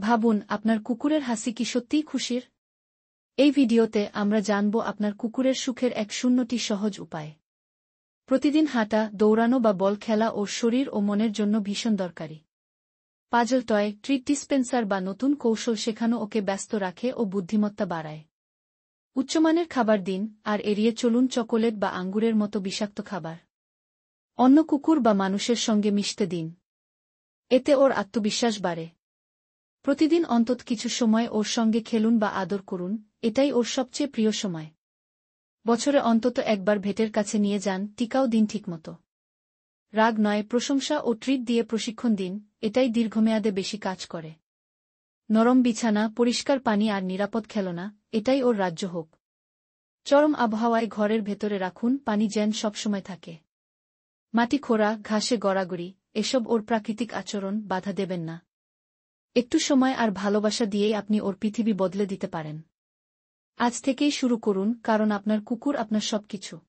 ভাবুন, আপনার কুকুরের হাসি কি সত্যিই খুশির? এই ভিডিওতে আমরা জানব আপনার কুকুরের সুখের 1টি সহজ উপায়। প্রতিদিন হাঁটা, দৌড়ানো বা বল খেলা ওর শরীর ও মনের জন্য ভীষণ দরকারি। পাজল টয়, ট্রিট ডিসপেন্সার বা নতুন কৌশল শেখানো ওকে ব্যস্ত রাখে ও বুদ্ধিমত্তা বাড়ায়। উচ্চমানের খাবার দিন, আর এড়িয়ে চলুন চকোলেট বা আঙ্গুরের মতো বিষাক্ত খাবার। অন্য কুকুর বা মানুষের সঙ্গে মিশতে দিন। এতে ওর আত্মবিশ্বাস বাড়ে। প্রতিদিন অন্তত কিছু সময় ওর সঙ্গে খেলুন বা আদর করুন, এটাই ওর সবচেয়ে প্রিয় সময়। বছরে অন্তত একবার ভেটের কাছে নিয়ে যান, টিকাও দিন ঠিকমতো। রাগ নয়, প্রশংসা ও ট্রিট দিয়ে প্রশিক্ষণ দিন, এটাই দীর্ঘমেয়াদে বেশি কাজ করে। নরম বিছানা, পরিষ্কার পানি আর নিরাপদ খেলনা, এটাই ওর রাজ্য হোক। চরম আবহাওয়ায় ঘরের ভেতরে রাখুন, পানি যেন সবসময় থাকে। মাটি খোঁড়া, ঘাসে গড়াগড়ি, এসব ওর প্রাকৃতিক আচরণ, বাধা দেবেন না। একটু সময় আর ভালোবাসা দিয়েই আপনি ওর পৃথিবী বদলে দিতে পারেন। আজ থেকেই শুরু করুন, কারণ আপনার কুকুর আপনার সবকিছু।